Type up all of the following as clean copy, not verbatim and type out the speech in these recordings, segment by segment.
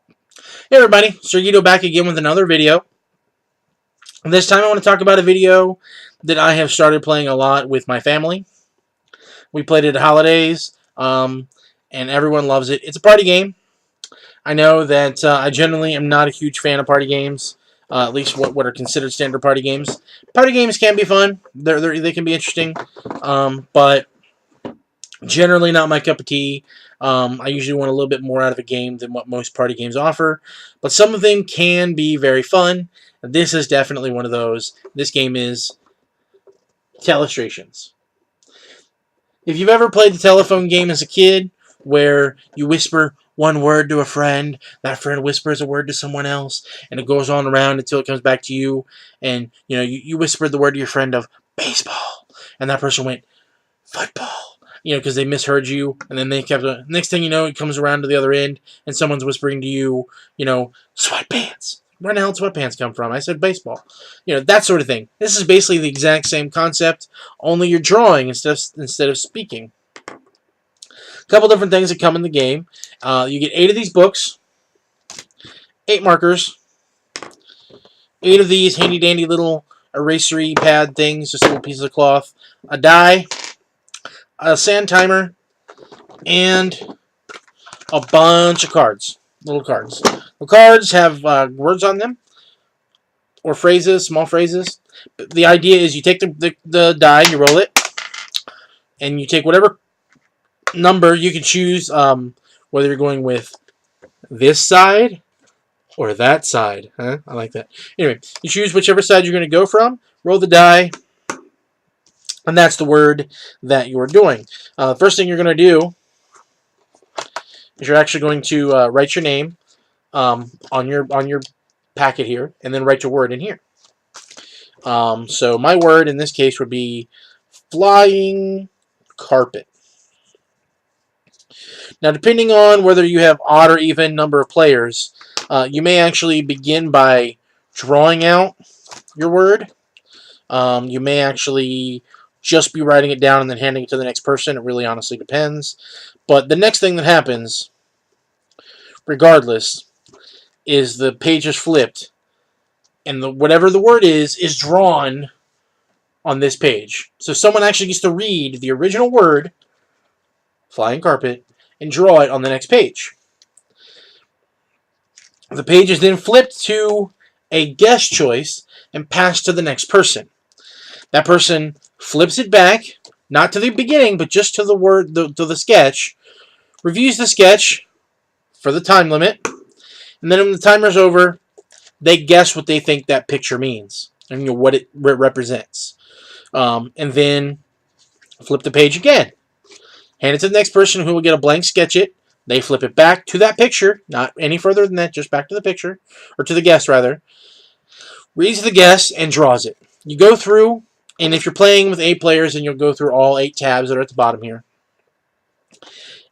Hey everybody, Sergito back again with another video. This time I want to talk about a video that I have started playing a lot with my family. We played it at holidays, and everyone loves it. It's a party game. I know that I generally am not a huge fan of party games, at least what are considered standard party games. Party games can be fun. They can be interesting, but generally not my cup of tea. I usually want a little bit more out of a game than what most party games offer, but some of them can be very fun. This is definitely one of those. This game is Telestrations. If you've ever played the telephone game as a kid, where you whisper one word to a friend, that friend whispers a word to someone else, and it goes on around until it comes back to you, and you whispered the word to your friend of baseball, and that person went football, because they misheard you, and then they kept. Next thing you know, it comes around to the other end, and someone's whispering to you, sweatpants. Where the hell did sweatpants come from? I said baseball. That sort of thing. This is basically the exact same concept, only you're drawing instead of speaking. A couple different things that come in the game. You get 8 of these books, 8 markers, 8 of these handy dandy little erasery pad things, just little pieces of cloth, a die, a sand timer, and a bunch of cards. Little cards. The cards have words on them, or phrases, small phrases. But the idea is you take the die, you roll it, and you take whatever number you can choose, whether you're going with this side or that side. Huh? I like that. Anyway, you choose whichever side you're going to go from, roll the die, and that's the word that you're doing. The first thing you're going to do is you're actually going to write your name on your packet here, and then write your word in here. So my word in this case would be flying carpet. Now, depending on whether you have odd or even number of players, you may actually begin by drawing out your word. You may actually just be writing it down and then handing it to the next person. It really honestly depends. But the next thing that happens, regardless, is the page is flipped, and whatever the word is drawn on this page. So someone actually gets to read the original word, flying carpet, and draw it on the next page. The page is then flipped to a guess choice and passed to the next person. That person flips it back, not to the beginning, but just to the word, to the sketch, reviews the sketch for the time limit, and then when the timer's over, they guess what they think that picture means and what it represents. And then flip the page again. Hand it to the next person who will get a blank sketch it. They flip it back to that picture, not any further than that, just back to the picture, or to the guess rather. Reads the guess and draws it. You go through, and if you're playing with 8 players, then you'll go through all 8 tabs that are at the bottom here.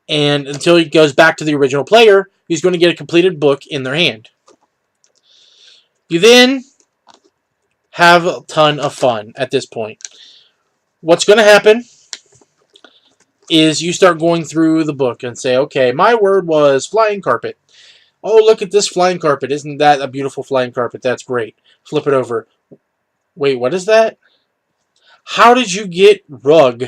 And until it goes back to the original player, who's going to get a completed book in their hand. You then have a ton of fun at this point. What's going to happen is you start going through the book and say, okay, my word was flying carpet. Oh, look at this flying carpet. Isn't that a beautiful flying carpet? That's great. Flip it over. Wait, what is that? How did you get rug,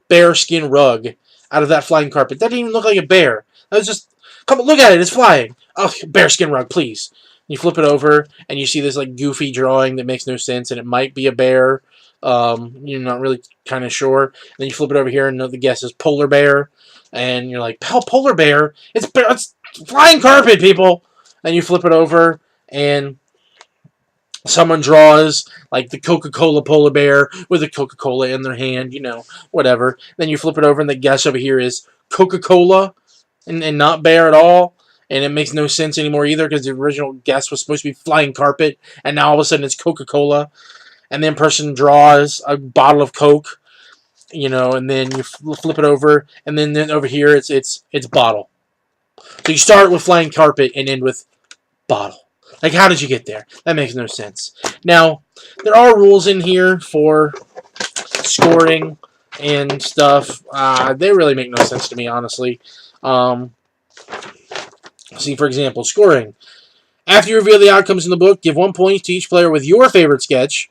bearskin rug, out of that flying carpet? That didn't even look like a bear. That was just, come on, look at it. It's flying. Oh, bearskin rug, please. You flip it over, and you see this like goofy drawing that makes no sense, and it might be a bear. You're not really kind of sure. And then you flip it over here, and the guess is polar bear, and you're like, polar bear? It's flying carpet, people. And you flip it over, and someone draws like the Coca-Cola polar bear with a Coca-Cola in their hand, whatever. Then you flip it over, and the guess over here is Coca-Cola and not bear at all. And it makes no sense anymore either, because the original guess was supposed to be flying carpet, and now all of a sudden it's Coca-Cola. And then person draws a bottle of Coke, and then you flip it over, and then over here it's bottle. So you start with flying carpet and end with bottle. Like, how did you get there? That makes no sense. Now, there are rules in here for scoring and stuff. They really make no sense to me, honestly. See, for example, scoring. After you reveal the outcomes in the book, give 1 point to each player with your favorite sketch.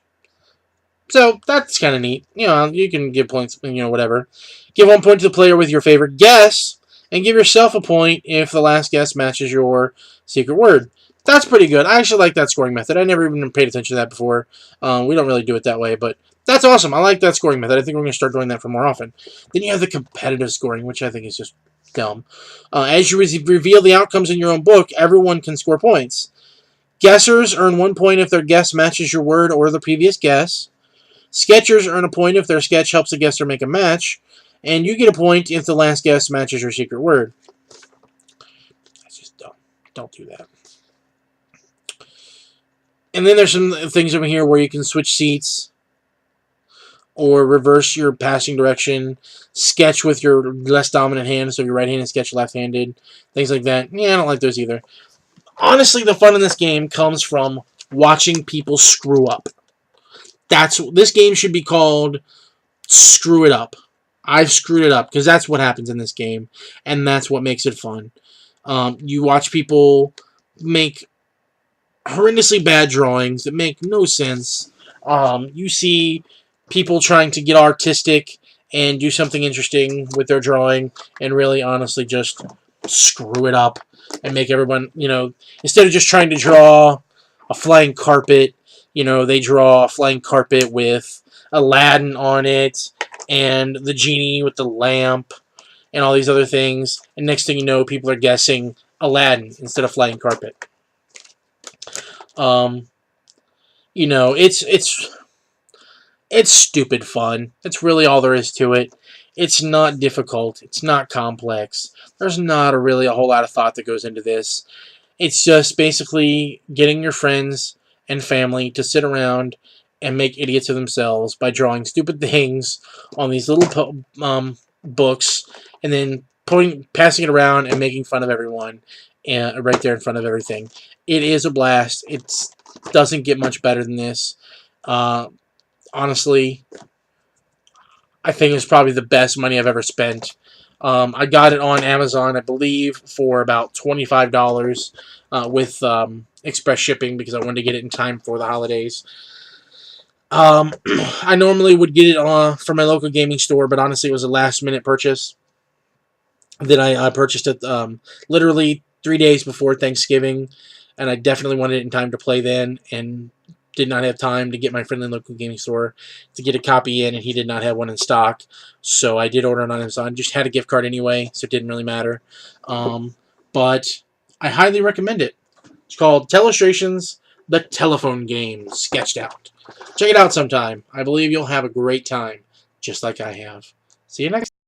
So that's kind of neat. You can give points, whatever. Give 1 point to the player with your favorite guess, and give yourself a point if the last guess matches your secret word. That's pretty good. I actually like that scoring method. I never even paid attention to that before. We don't really do it that way, but that's awesome. I like that scoring method. I think we're going to start doing that for more often. Then you have the competitive scoring, which I think is just dumb. As you reveal the outcomes in your own book, everyone can score points. Guessers earn 1 point if their guess matches your word or the previous guess. Sketchers earn a point if their sketch helps a guesser make a match, and you get a point if the last guess matches your secret word. That's just dumb. Don't do that. And then there's some things over here where you can switch seats or reverse your passing direction, sketch with your less dominant hand, so your right-handed sketch left-handed, things like that. Yeah, I don't like those either. Honestly, the fun in this game comes from watching people screw up. This game should be called Screw It Up. I've screwed it up, because that's what happens in this game, and that's what makes it fun. You watch people make horrendously bad drawings that make no sense. You see people trying to get artistic and do something interesting with their drawing, and really, honestly, just screw it up and make everyone, instead of just trying to draw a flying carpet, they draw a flying carpet with Aladdin on it and the genie with the lamp and all these other things. And next thing you know, people are guessing Aladdin instead of flying carpet. It's stupid fun. That's really all there is to it. It's not difficult. It's not complex. There's not really a whole lot of thought that goes into this. It's just basically getting your friends and family to sit around and make idiots of themselves by drawing stupid things on these little books, and then passing it around and making fun of everyone right there in front of everything. It is a blast. It doesn't get much better than this. Honestly, I think it's probably the best money I've ever spent. I got it on Amazon, I believe, for about $25 with express shipping, because I wanted to get it in time for the holidays. I normally would get it from my local gaming store, but honestly, it was a last-minute purchase that I purchased it literally 3 days before Thanksgiving, and I definitely wanted it in time to play then, and did not have time to get my friendly local gaming store to get a copy in, and he did not have one in stock, so I did order it on Amazon. Just had a gift card anyway, so it didn't really matter. But I highly recommend it. It's called Telestrations, the telephone game sketched out. Check it out sometime. I believe you'll have a great time, just like I have. See you next time.